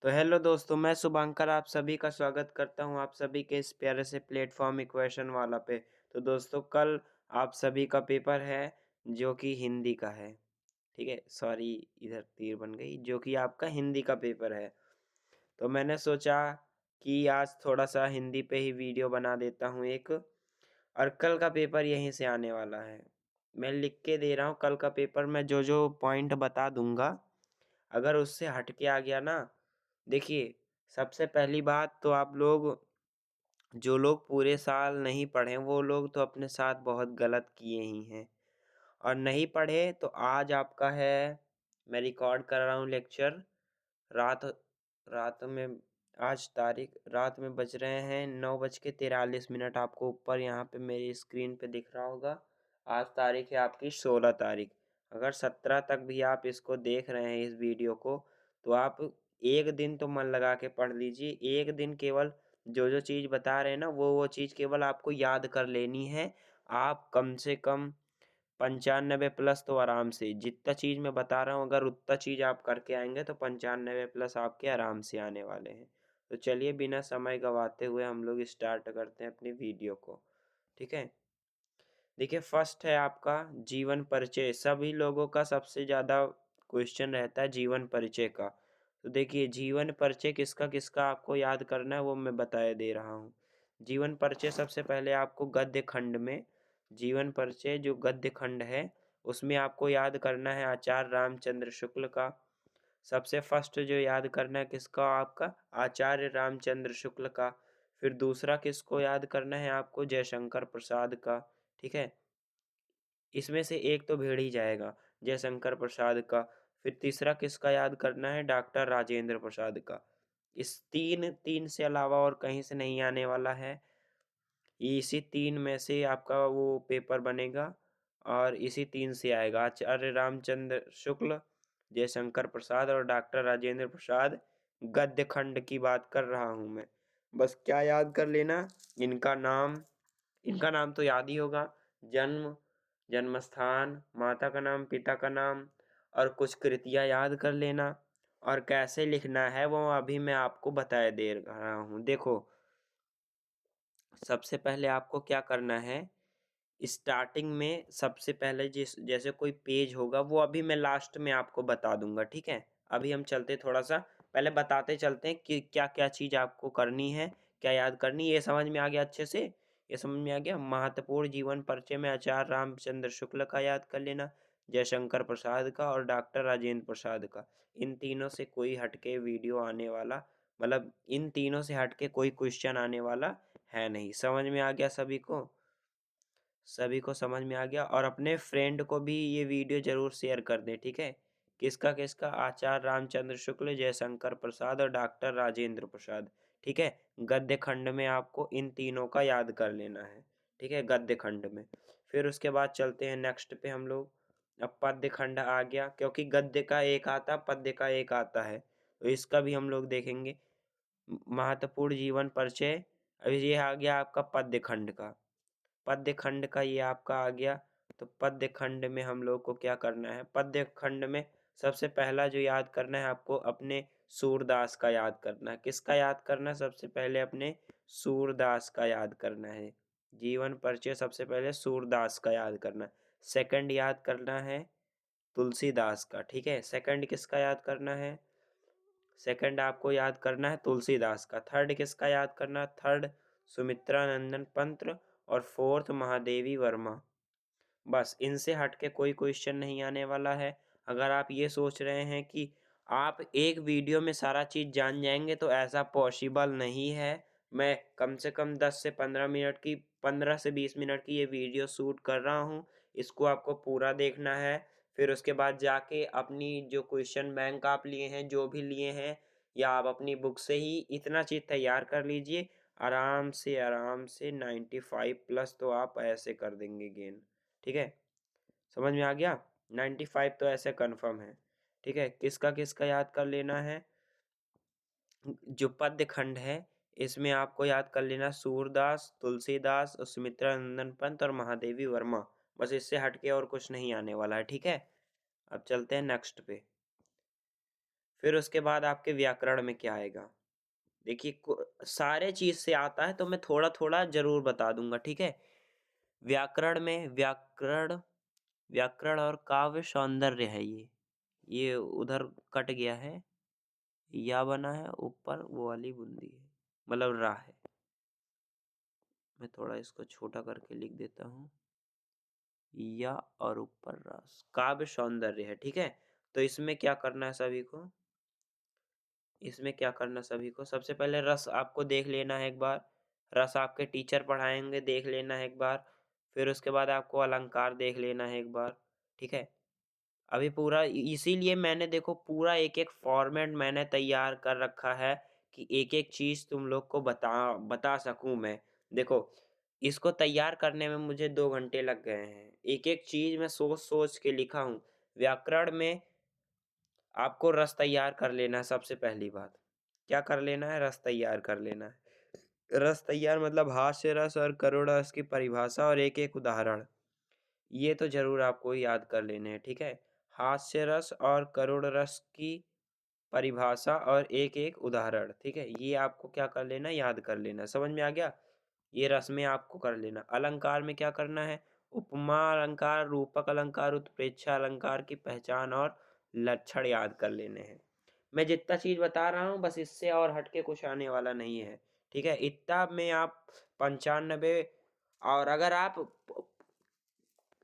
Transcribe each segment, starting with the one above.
तो हेलो दोस्तों, मैं शुभंकर आप सभी का स्वागत करता हूं आप सभी के इस प्यारे से प्लेटफॉर्म इक्वेशन वाला पे। तो दोस्तों कल आप सभी का पेपर है जो कि हिंदी का है। ठीक है, सॉरी इधर तीर बन गई, जो कि आपका हिंदी का पेपर है। तो मैंने सोचा कि आज थोड़ा सा हिंदी पे ही वीडियो बना देता हूं एक। और कल का पेपर यहीं से आने वाला है। मैं लिख के दे रहा हूँ, कल का पेपर मैं जो जो पॉइंट बता दूंगा, अगर उससे हट के आ गया ना, देखिए सबसे पहली बात तो आप लोग, जो लोग पूरे साल नहीं पढ़े वो लोग तो अपने साथ बहुत गलत किए ही हैं। और नहीं पढ़े तो आज आपका है, मैं रिकॉर्ड कर रहा हूँ लेक्चर रात रात में। आज तारीख रात में बज रहे हैं 9:43। आपको ऊपर यहाँ पे मेरी स्क्रीन पे दिख रहा होगा। आज तारीख है आपकी 16 तारीख। अगर 17 तक भी आप इसको देख रहे हैं इस वीडियो को, तो आप एक दिन तो मन लगा के पढ़ लीजिए। एक दिन केवल जो जो चीज़ बता रहे हैं ना, वो चीज़ केवल आपको याद कर लेनी है। आप कम से कम 95 प्लस तो आराम से, जितना चीज़ मैं बता रहा हूँ अगर उतना चीज़ आप करके आएंगे तो 95 प्लस आपके आराम से आने वाले हैं। तो चलिए बिना समय गवाते हुए हम लोग स्टार्ट करते हैं अपनी वीडियो को। ठीक है, देखिए फर्स्ट है आपका जीवन परिचय। सभी लोगों का सबसे ज़्यादा क्वेश्चन रहता है जीवन परिचय का। तो देखिए जीवन परिचय किसका किसका आपको याद करना है वो मैं बताए दे रहा हूँ। जीवन परिचय सबसे पहले आपको गद्य खंड में, जीवन परिचय जो गद्य खंड है उसमें आपको याद करना है आचार्य रामचंद्र शुक्ल का। सबसे फर्स्ट जो याद करना है किसका, आपका आचार्य रामचंद्र शुक्ल का। फिर दूसरा किसको याद करना है आपको, जयशंकर प्रसाद का। ठीक है, इसमें से एक तो भेड़ ही जाएगा, जयशंकर प्रसाद का। फिर तीसरा किसका याद करना है, डॉक्टर राजेंद्र प्रसाद का। इस तीन तीन से अलावा और कहीं से नहीं आने वाला है। इसी तीन में से आपका वो पेपर बनेगा और इसी तीन से आएगा, आचार्य रामचंद्र शुक्ल, जयशंकर प्रसाद और डॉक्टर राजेंद्र प्रसाद। गद्य खंड की बात कर रहा हूं मैं। बस क्या याद कर लेना, इनका नाम, इनका नाम तो याद ही होगा। जन्म, जन्म स्थान, माता का नाम, पिता का नाम और कुछ कृतियां याद कर लेना। और कैसे लिखना है वो अभी मैं आपको बताए दे रहा हूँ। देखो सबसे पहले आपको क्या करना है, स्टार्टिंग में सबसे पहले जिस जैसे कोई पेज होगा वो अभी मैं लास्ट में आपको बता दूंगा। ठीक है, अभी हम चलते थोड़ा सा पहले बताते चलते हैं कि क्या क्या चीज़ आपको करनी है, क्या याद करनी है। ये समझ में आ गया अच्छे से, ये समझ में आ गया। महत्वपूर्ण जीवन परिचय में आचार्य रामचंद्र शुक्ल का याद कर लेना, जयशंकर प्रसाद का और डॉक्टर राजेंद्र प्रसाद का। इन तीनों से कोई हटके वीडियो आने वाला, मतलब इन तीनों से हटके कोई क्वेश्चन आने वाला है नहीं। समझ में आ गया सभी को, सभी को समझ में आ गया। और अपने फ्रेंड को भी ये वीडियो जरूर शेयर कर दें। ठीक है, किसका किसका, आचार्य रामचंद्र शुक्ल, जयशंकर प्रसाद और डॉक्टर राजेंद्र प्रसाद। ठीक है, गद्य खंड में आपको इन तीनों का याद कर लेना है। ठीक है, गद्य खंड में। फिर उसके बाद चलते हैं नेक्स्ट पे हम लोग। अब पद्य खंड आ गया, क्योंकि गद्य का एक आता पद्य का एक आता है, तो इसका भी हम लोग देखेंगे। महत्वपूर्ण जीवन परिचय, अभी ये आ गया आपका पद्य खंड का। पद्य खंड का ये आपका आ गया। तो पद्य खंड में हम लोग को क्या करना है, पद्य खंड में सबसे पहला जो याद करना है आपको, अपने सूरदास का याद करना है। किसका याद करना है, सबसे पहले अपने सूरदास का याद करना है। जीवन परिचय सबसे पहले सूरदास का याद करना है। सेकंड याद करना है तुलसीदास का। ठीक है, सेकंड किसका याद करना है, सेकंड आपको याद करना है तुलसीदास का। थर्ड किसका याद करना है, थर्ड सुमित्रा नंदन पंत और फोर्थ महादेवी वर्मा। बस इनसे हटके कोई क्वेश्चन नहीं आने वाला है। अगर आप ये सोच रहे हैं कि आप एक वीडियो में सारा चीज़ जान जाएंगे, तो ऐसा पॉसिबल नहीं है। मैं कम से कम 10 से 15 मिनट की, 15 से 20 मिनट की ये वीडियो शूट कर रहा हूँ। इसको आपको पूरा देखना है। फिर उसके बाद जाके अपनी जो क्वेश्चन बैंक आप लिए हैं, जो भी लिए हैं, या आप अपनी बुक से ही इतना चीज़ तैयार कर लीजिए। आराम से 95 प्लस तो आप ऐसे कर देंगे गेन। ठीक है, समझ में आ गया। 95 तो ऐसे कंफर्म है। ठीक है, किसका किसका याद कर लेना है, जो पद्य खंड है इसमें आपको याद कर लेना सूरदास, तुलसीदास और सुमित्रा नंदन पंत और महादेवी वर्मा। बस इससे हटके और कुछ नहीं आने वाला है। ठीक है, अब चलते हैं नेक्स्ट पे। फिर उसके बाद आपके व्याकरण में क्या आएगा। देखिए सारे चीज से आता है तो मैं थोड़ा थोड़ा जरूर बता दूंगा, ठीक है। व्याकरण में व्याकरण व्याकरण और काव्य सौंदर्य है ये उधर कट गया है, या बना है ऊपर वो वाली बूंदी है, मतलब रा है। मैं थोड़ा इसको छोटा करके लिख देता हूँ, या और ऊपर रस, काव्य सौंदर्य है, ठीक है। तो इसमें क्या करना है सभी को, सबसे पहले रस आपको देख लेना है एक बार, रस आपके टीचर पढ़ाएंगे, देख लेना है एक बार। फिर उसके बाद आपको अलंकार देख लेना है एक बार, ठीक है। अभी पूरा इसीलिए मैंने देखो पूरा एक एक फॉर्मेट मैंने तैयार कर रखा है कि एक एक चीज तुम लोग को बता सकूं मैं। देखो इसको तैयार करने में मुझे 2 घंटे लग गए हैं, एक एक चीज मैं सोच सोच के लिखा हूं। व्याकरण में आपको रस तैयार कर लेना है, सबसे पहली बात क्या कर लेना है, रस तैयार कर लेना है। रस तैयार मतलब हास्य रस और करुण रस की परिभाषा और एक एक उदाहरण, ये तो जरूर आपको याद कर लेने हैं, ठीक है। हास्य रस और करुण रस की परिभाषा और एक एक उदाहरण, ठीक है, ये आपको क्या कर लेना, याद कर लेना। समझ में आ गया, ये रस में आपको कर लेना। अलंकार में क्या करना है, उपमा अलंकार, रूपक अलंकार, उत्प्रेक्षा अलंकार की पहचान और लक्षण याद कर लेने हैं। मैं जितना चीज बता रहा हूँ बस इससे और हटके कुछ आने वाला नहीं है, ठीक है। इतना में आप 95, और अगर आप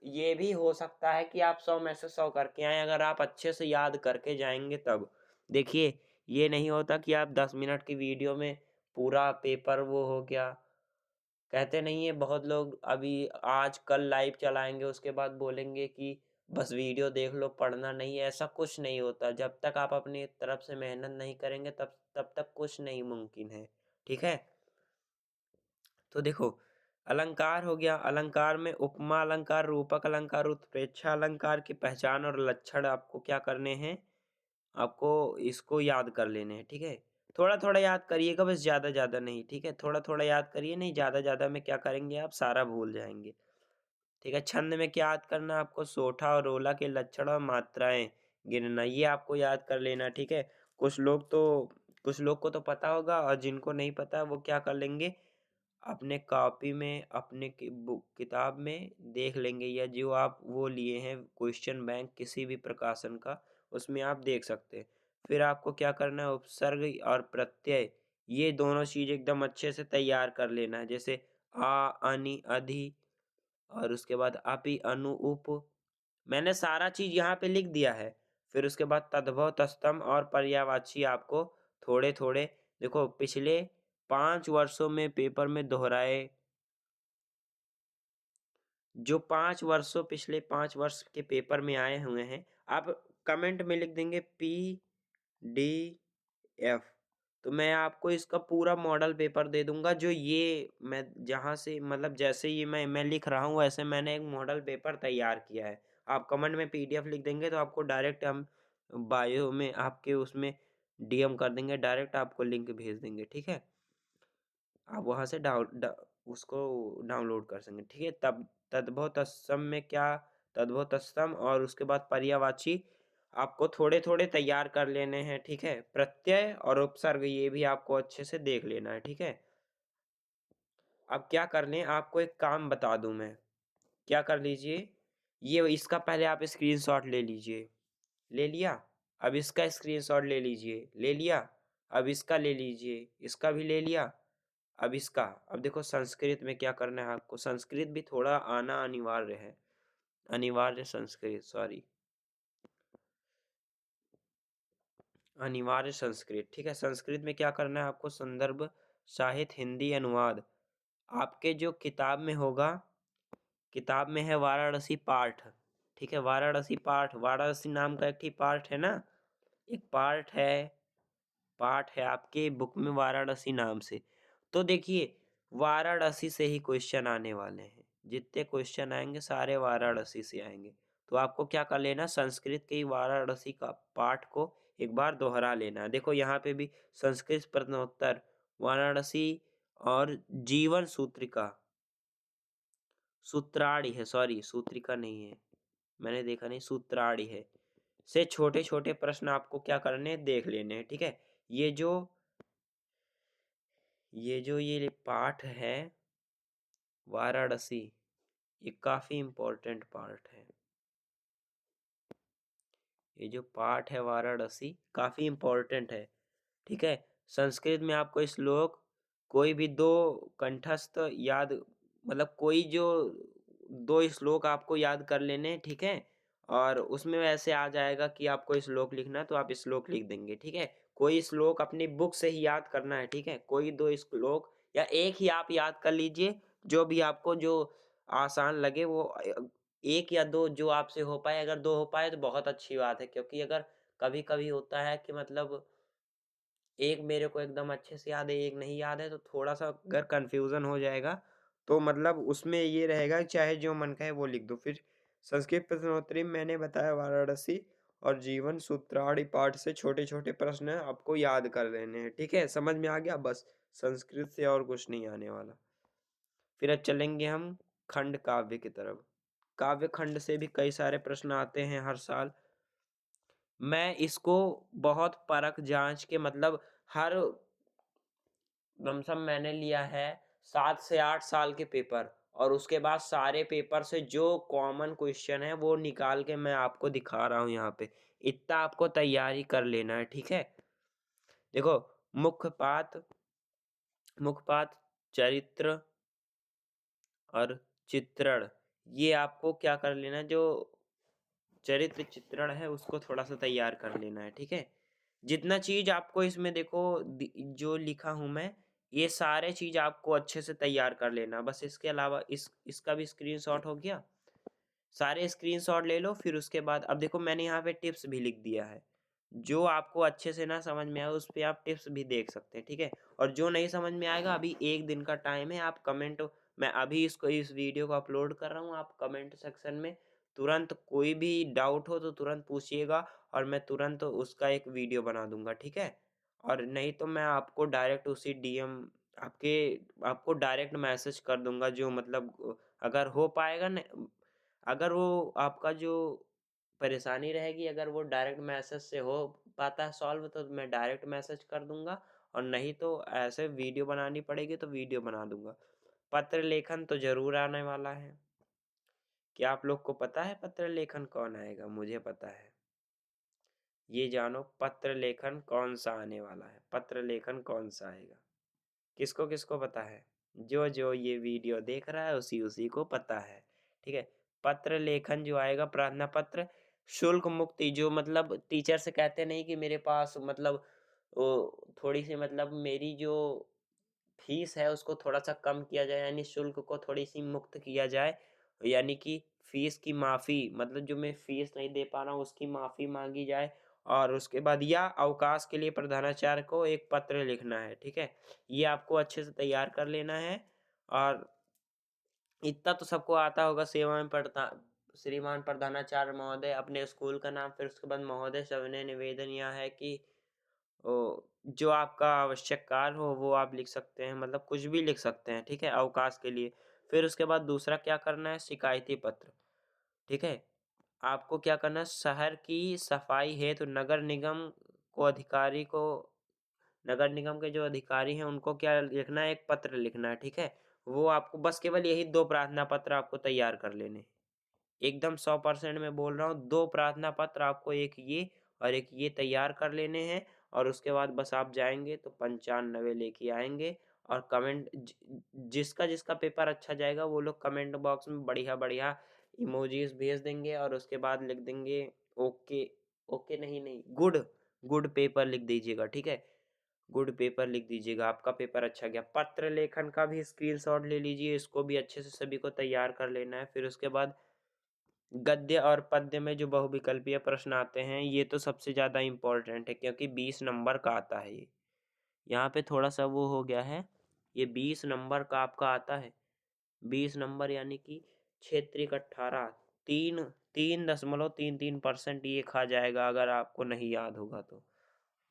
ये भी हो सकता है कि आप 100 में से 100 करके आए, अगर आप अच्छे से याद करके जाएंगे तब। देखिए ये नहीं होता कि आप 10 मिनट की वीडियो में पूरा पेपर वो हो गया। कहते नहीं है बहुत लोग, अभी आज कल लाइव चलाएंगे उसके बाद बोलेंगे कि बस वीडियो देख लो, पढ़ना नहीं है। ऐसा कुछ नहीं होता, जब तक आप अपनी तरफ से मेहनत नहीं करेंगे तब तक कुछ नहीं मुमकिन है, ठीक है। तो देखो अलंकार हो गया, अलंकार में उपमा अलंकार, रूपक अलंकार, उत्प्रेक्षा अलंकार की पहचान और लक्षण आपको क्या करने हैं, आपको इसको याद कर लेने हैं, ठीक है। थोड़ा थोड़ा याद करिएगा, बस ज्यादा ज्यादा नहीं, ठीक है। थोड़ा थोड़ा याद करिए, नहीं ज्यादा ज्यादा में क्या करेंगे आप सारा भूल जाएंगे, ठीक है। छंद में क्या याद करना है आपको, सोठा और रोला के लक्षण और मात्राएं गिनना, ये आपको याद कर लेना, ठीक है। कुछ लोग को तो पता होगा, और जिनको नहीं पता वो क्या कर लेंगे, अपने कॉपी में अपने बुक किताब में देख लेंगे, या जो आप वो लिए हैं क्वेश्चन बैंक किसी भी प्रकाशन का, उसमें आप देख सकते हैं। फिर आपको क्या करना है, उपसर्ग और प्रत्यय, ये दोनों चीज एकदम अच्छे से तैयार कर लेना है। जैसे आ, अनि, अधि, और उसके बाद अपि, अनु, उप, मैंने सारा चीज यहाँ पे लिख दिया है। फिर उसके बाद तद्भव, तत्सम और पर्यायवाची आपको थोड़े थोड़े, देखो पिछले 5 वर्षों में पेपर में दोहराए, जो 5 वर्षों पिछले 5 वर्ष के पेपर में आए हुए हैं, आप कमेंट में लिख देंगे PDF, तो मैं आपको इसका पूरा मॉडल पेपर दे दूंगा। जो ये मैं जहाँ से मतलब जैसे ये मैं लिख रहा हूँ वैसे मैंने एक मॉडल पेपर तैयार किया है। आप कमेंट में PDF लिख देंगे तो आपको डायरेक्ट हम बायो में आपके उसमें DM कर देंगे, डायरेक्ट आपको लिंक भेज देंगे, ठीक है। आप वहां से उसको डाउनलोड कर सकेंगे, ठीक है। तब तद्भव तत्सम में क्या, तद्भव तत्सम और उसके बाद पर्यायवाची आपको थोड़े थोड़े तैयार कर लेने हैं, ठीक है। प्रत्यय और उपसर्ग ये भी आपको अच्छे से देख लेना है, ठीक है। अब क्या कर लें, आपको एक काम बता दूं मैं, क्या कर लीजिए, ये इसका पहले आप स्क्रीनशॉट ले लीजिए, ले लिया। अब इसका स्क्रीनशॉट ले लीजिए, ले लिया। अब इसका ले लीजिए, इसका भी ले लिया। अब इसका, अब देखो संस्कृत में क्या करना है आपको, संस्कृत भी थोड़ा आना अनिवार्य है, अनिवार्य संस्कृत, सॉरी, अनिवार्य संस्कृत, ठीक है। संस्कृत में क्या करना है आपको, संदर्भ साहित्य हिंदी अनुवाद, आपके जो किताब में होगा, किताब में है वाराणसी पाठ, ठीक है। वाराणसी पाठ, वाराणसी नाम का एक ही पाठ है ना, एक पाठ है आपके बुक में वाराणसी नाम से। तो देखिए वाराणसी से ही क्वेश्चन आने वाले हैं, जितने क्वेश्चन आएंगे सारे वाराणसी से आएंगे। तो आपको क्या कर लेना, संस्कृत के वाराणसी का पाठ को एक बार दोहरा लेना है। देखो यहाँ पे भी संस्कृत प्रश्नोत्तर, वाराणसी और जीवन सूत्रिका, सूत्राड़ी है, सॉरी सूत्रिका नहीं है, मैंने देखा नहीं, सूत्राड़ी है। से छोटे छोटे प्रश्न आपको क्या करने हैं, देख लेने हैं। ठीक है, ये पाठ है वाराणसी, ये काफी इम्पोर्टेंट पार्ट है। ये जो पाठ है वाराणसी काफी इम्पोर्टेंट है। ठीक है, संस्कृत में आपको श्लोक कोई भी दो कंठस्थ याद, मतलब कोई जो दो श्लोक आपको याद कर लेने। ठीक है, और उसमें वैसे आ जाएगा कि आपको श्लोक लिखना है तो आप श्लोक लिख देंगे। ठीक है, कोई श्लोक अपनी बुक से ही याद करना है। ठीक है, कोई दो श्लोक या एक ही आप याद कर लीजिए, जो भी आपको जो आसान लगे वो एक या दो जो आपसे हो पाए। अगर दो हो पाए तो बहुत अच्छी बात है, क्योंकि अगर कभी कभी होता है कि मतलब एक मेरे को एकदम अच्छे से याद है, एक नहीं याद है, तो थोड़ा सा अगर कंफ्यूजन हो जाएगा तो मतलब उसमें ये रहेगा चाहे जो मन का है वो लिख दो। फिर संस्कृत प्रश्नोत्तरी मैंने बताया वाराणसी और जीवन सूत्रावली पाठ से छोटे छोटे प्रश्न आपको याद कर लेने हैं। ठीक है, समझ में आ गया, बस संस्कृत से और कुछ नहीं आने वाला। फिर अब चलेंगे हम खंड काव्य की तरफ। काव्य खंड से भी कई सारे प्रश्न आते हैं हर साल। मैं इसको बहुत परख जांच के मतलब हर लमसम मैंने लिया है 7 से 8 साल के पेपर, और उसके बाद सारे पेपर से जो कॉमन क्वेश्चन है वो निकाल के मैं आपको दिखा रहा हूँ यहाँ पे। इतना आपको तैयारी कर लेना है। ठीक है, देखो, मुख्य पाठ, चरित्र और चित्रण, ये आपको क्या कर लेना है, जो चरित्र चित्रण है उसको थोड़ा सा तैयार कर लेना है। ठीक है, जितना चीज आपको इसमें देखो जो लिखा हूं मैं, ये सारे चीज आपको अच्छे से तैयार कर लेना। बस इसके अलावा इसका भी स्क्रीनशॉट हो गया, सारे स्क्रीनशॉट ले लो। फिर उसके बाद अब देखो मैंने यहाँ पे टिप्स भी लिख दिया है, जो आपको अच्छे से ना समझ में आए उस पे आप टिप्स भी देख सकते हैं। ठीक है, और जो नहीं समझ में आएगा, अभी 1 दिन का टाइम है, आप कमेंट, मैं अभी इस वीडियो को अपलोड कर रहा हूँ, आप कमेंट सेक्शन में तुरंत कोई भी डाउट हो तो तुरंत पूछिएगा, और मैं तुरंत उसका एक वीडियो बना दूंगा। ठीक है, और नहीं तो मैं आपको डायरेक्ट उसी डीएम आपके आपको डायरेक्ट मैसेज कर दूंगा, जो मतलब अगर हो पाएगा न, अगर वो आपका जो परेशानी रहेगी, अगर वो डायरेक्ट मैसेज से हो पाता है सॉल्व तो मैं डायरेक्ट मैसेज कर दूंगा, और नहीं तो ऐसे वीडियो बनानी पड़ेगी तो वीडियो बना दूंगा। पत्र लेखन तो जरूर आने वाला है। क्या आप लोग को पता है पत्र लेखन कौन आएगा? मुझे पता है। ये जानो पत्र लेखन कौन सा आने वाला है, पत्र लेखन कौन सा आएगा, किसको किसको पता है? जो जो ये वीडियो देख रहा है उसी उसी को पता है। ठीक है, पत्र लेखन जो आएगा, प्रार्थना पत्र, शुल्क मुक्ति, जो मतलब टीचर से कहते नहीं कि मेरे पास मतलब वो थोड़ी सी मतलब मेरी जो फीस है उसको थोड़ा सा कम किया जाए, यानी शुल्क को थोड़ी सी मुक्त किया जाए, यानी कि फीस की माफी, मतलब जो मैं फीस नहीं दे पा रहा हूँ उसकी माफी मांगी जाए। और उसके बाद या अवकाश के लिए प्रधानाचार्य को एक पत्र लिखना है। ठीक है, ये आपको अच्छे से तैयार कर लेना है। और इतना तो सबको आता होगा, सेवा में पढ़ता श्रीमान प्रधानाचार्य महोदय, अपने स्कूल का नाम, फिर उसके बाद महोदय, सविनय निवेदन यह है कि ओ, जो आपका आवश्यक कार्य हो वो आप लिख सकते हैं, मतलब कुछ भी लिख सकते हैं। ठीक है, अवकाश के लिए। फिर उसके बाद दूसरा क्या करना है, शिकायती पत्र। ठीक है, आपको क्या करना है, शहर की सफाई हेतु नगर निगम के जो अधिकारी हैं उनको क्या लिखना है, एक पत्र लिखना है। ठीक है, वो आपको बस केवल यही 2 प्रार्थना पत्र आपको तैयार कर लेने, एकदम 100% में बोल रहा हूँ, 2 प्रार्थना पत्र आपको, एक ये और एक ये तैयार कर लेने हैं। और उसके बाद बस आप जाएंगे तो 95 लेके आएंगे, और कमेंट जिसका जिसका पेपर अच्छा जाएगा वो लोग कमेंट बॉक्स में बढ़िया बढ़िया इमोजीज भेज देंगे, और उसके बाद लिख देंगे ओके, ओके नहीं नहीं गुड, गुड पेपर लिख दीजिएगा। ठीक है, गुड पेपर लिख दीजिएगा, आपका पेपर अच्छा गया। पत्र लेखन का भी स्क्रीनशॉट ले लीजिए, इसको भी अच्छे से सभी को तैयार कर लेना है। फिर उसके बाद गद्य और पद्य में जो बहुविकल्पीय प्रश्न आते हैं, ये तो सबसे ज़्यादा इम्पोर्टेंट है, क्योंकि 20 नंबर का आता है ये। यहाँ पे थोड़ा सा वो हो गया है, ये 20 नंबर का आपका आता है। 20 नंबर यानी कि क्षेत्रीय 18, 3.33% ये खा जाएगा अगर आपको नहीं याद होगा तो।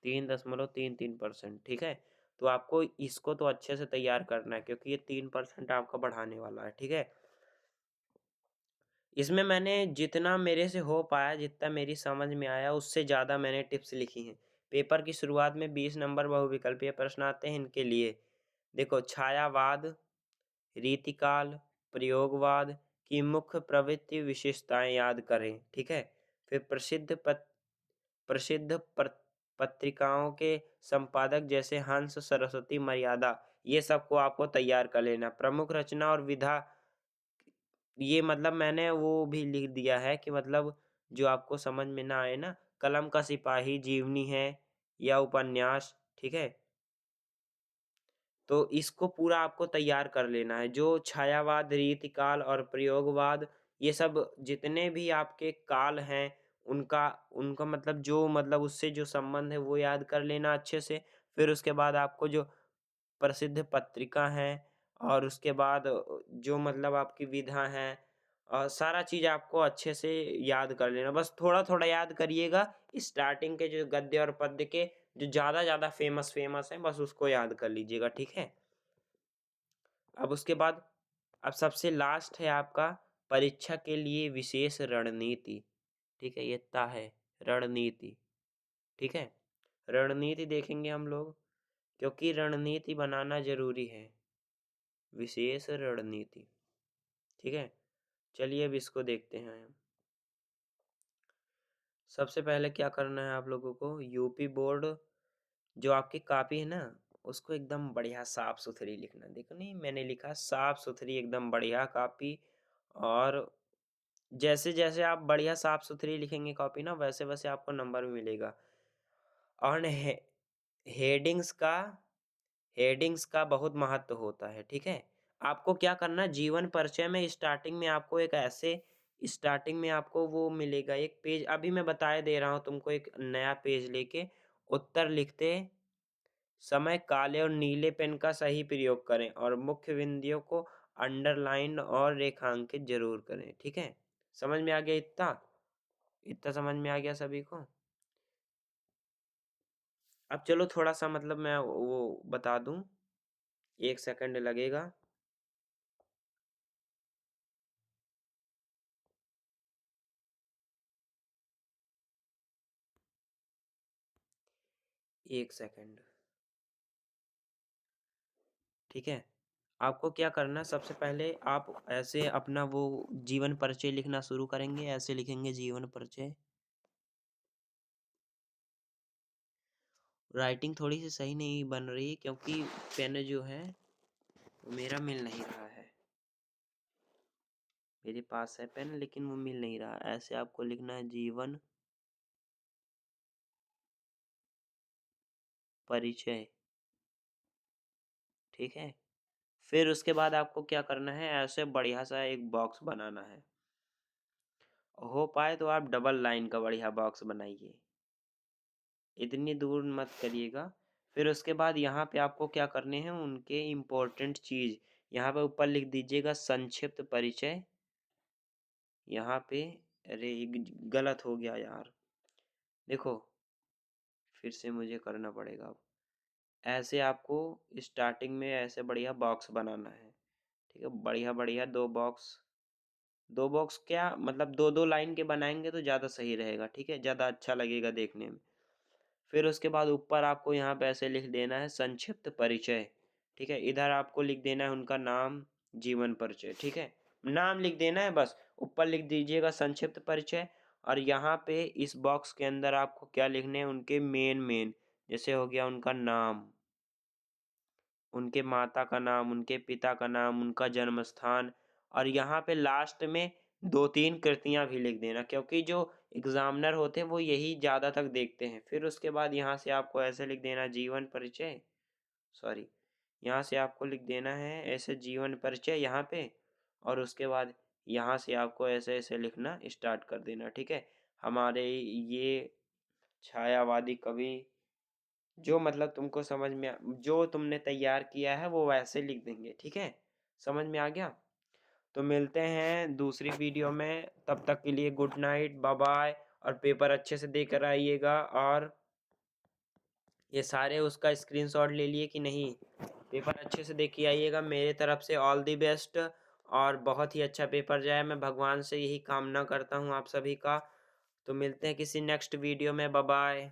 3.33%। ठीक है, तो आपको इसको तो अच्छे से तैयार करना है, क्योंकि ये 3% आपका बढ़ाने वाला है। ठीक है, इसमें मैंने जितना मेरे से हो पाया, जितना मेरी समझ में आया, उससे ज़्यादा मैंने टिप्स लिखी हैं। पेपर की शुरुआत में 20 नंबर बहुविकल्पीय प्रश्न आते हैं इनके लिए। देखो, छायावाद, रीतिकाल, प्रयोगवाद की मुख्य प्रवृत्ति विशेषताएं याद करें, ठीक है। फिर प्रसिद्ध पत्रिकाओं के संपादक जैसे हंस, सरस्वती, मर्यादा, ये सबको आपको तैयार कर लेना। प्रमुख रचना और विधा, ये मतलब मैंने वो भी लिख दिया है कि मतलब जो आपको समझ में ना आए ना, कलम का सिपाही, जीवनी है या उपन्यास, ठीक है। तो इसको पूरा आपको तैयार कर लेना है। जो छायावाद, रीतिकाल और प्रयोगवाद, ये सब जितने भी आपके काल हैं, उनका उनका मतलब जो मतलब उससे जो संबंध है वो याद कर लेना अच्छे से। फिर उसके बाद आपको जो प्रसिद्ध पत्रिका हैं, और उसके बाद जो मतलब आपकी विधा है, और सारा चीज़ आपको अच्छे से याद कर लेना। बस थोड़ा थोड़ा याद करिएगा। स्टार्टिंग के जो गद्य और पद्य के जो ज़्यादा ज़्यादा फेमस फेमस हैं, बस उसको याद कर लीजिएगा, ठीक है। अब उसके बाद, अब सबसे लास्ट है आपका परीक्षा के लिए विशेष रणनीति, ठीक है। ये ता है रणनीति, ठीक है। रणनीति देखेंगे हम लोग, क्योंकि रणनीति बनाना जरूरी है। विशेष रणनीति, ठीक है। चलिए अब इसको देखते हैं हम। सबसे पहले क्या करना है आप लोगों को, यूपी बोर्ड जो आपकी कॉपी है ना, उसको एकदम बढ़िया साफ सुथरी लिखना। देखो, नहीं मैंने लिखा साफ सुथरी एकदम बढ़िया कॉपी। और जैसे जैसे आप बढ़िया साफ सुथरी लिखेंगे कॉपी ना, वैसे वैसे आपको नंबर भी मिलेगा। और हेडिंग्स का हेडिंग्स का बहुत महत्व होता है, ठीक है। आपको क्या करना, जीवन परिचय में स्टार्टिंग में आपको एक ऐसे, स्टार्टिंग में आपको वो मिलेगा एक पेज, अभी मैं बताए दे रहा हूँ तुमको, एक नया पेज लेके उत्तर लिखते समय काले और नीले पेन का सही प्रयोग करें और मुख्य बिंदुओं को अंडरलाइन और रेखांकित जरूर करें, ठीक है। समझ में आ गया इतना? इतना समझ में आ गया सभी को? अब चलो थोड़ा सा मतलब मैं वो बता दूं, 1 सेकंड लगेगा। एक सेकंड, ठीक है। आपको क्या करना है, सबसे पहले आप ऐसे अपना वो जीवन परिचय लिखना शुरू करेंगे। ऐसे लिखेंगे जीवन परिचय। राइटिंग थोड़ी सी सही नहीं बन रही क्योंकि पेन जो है वो मेरा मिल नहीं रहा है। मेरे पास है पेन लेकिन वो मिल नहीं रहा। ऐसे आपको लिखना है जीवन परिचय, ठीक है। फिर उसके बाद आपको क्या करना है, ऐसे बढ़िया सा एक बॉक्स बनाना है। हो पाए तो आप डबल लाइन का बढ़िया बॉक्स बनाइए, इतनी दूर मत करिएगा। फिर उसके बाद यहाँ पे आपको क्या करने हैं, उनके इम्पोर्टेंट चीज़ यहाँ पे ऊपर लिख दीजिएगा, संक्षिप्त परिचय। यहाँ पे, अरे गलत हो गया यार, देखो फिर से मुझे करना पड़ेगा अब। ऐसे आपको स्टार्टिंग में ऐसे बढ़िया बॉक्स बनाना है, ठीक है। बढ़िया बढ़िया दो बॉक्स क्या मतलब दो दो लाइन के बनाएंगे तो ज़्यादा सही रहेगा, ठीक है, ज़्यादा अच्छा लगेगा देखने में। फिर उसके बाद ऊपर आपको यहाँ पे ऐसे लिख देना है संक्षिप्त परिचय, ठीक है। इधर आपको लिख देना है उनका नाम, जीवन परिचय, ठीक है। नाम लिख देना है बस, ऊपर लिख दीजिएगा संक्षिप्त परिचय। और यहाँ पे इस बॉक्स के अंदर आपको क्या लिखने हैं, उनके मेन जैसे हो गया उनका नाम, उनके माता का नाम, उनके पिता का नाम, उनका जन्म स्थान। और यहाँ पे लास्ट में 2-3 कृतियां भी लिख देना, क्योंकि जो एग्जामिनर होते हैं वो यही ज़्यादा तक देखते हैं। फिर उसके बाद यहाँ से आपको ऐसे लिख देना जीवन परिचय, सॉरी, यहाँ से आपको लिख देना है ऐसे जीवन परिचय यहाँ पे। और उसके बाद यहाँ से आपको ऐसे ऐसे लिखना स्टार्ट कर देना, ठीक है। हमारे ये छायावादी कवि, जो मतलब तुमको समझ में जो तुमने तैयार किया है वो वैसे लिख देंगे, ठीक है। समझ में आ गया? तो मिलते हैं दूसरी वीडियो में, तब तक के लिए गुड नाइट, बाय बाय। और पेपर अच्छे से देकर आइएगा। और ये सारे उसका स्क्रीनशॉट ले लिए कि नहीं, पेपर अच्छे से देख के आइएगा। मेरे तरफ से ऑल दी बेस्ट। और बहुत ही अच्छा पेपर जाए, मैं भगवान से यही कामना करता हूँ आप सभी का। तो मिलते हैं किसी नेक्स्ट वीडियो में, बाय बाय।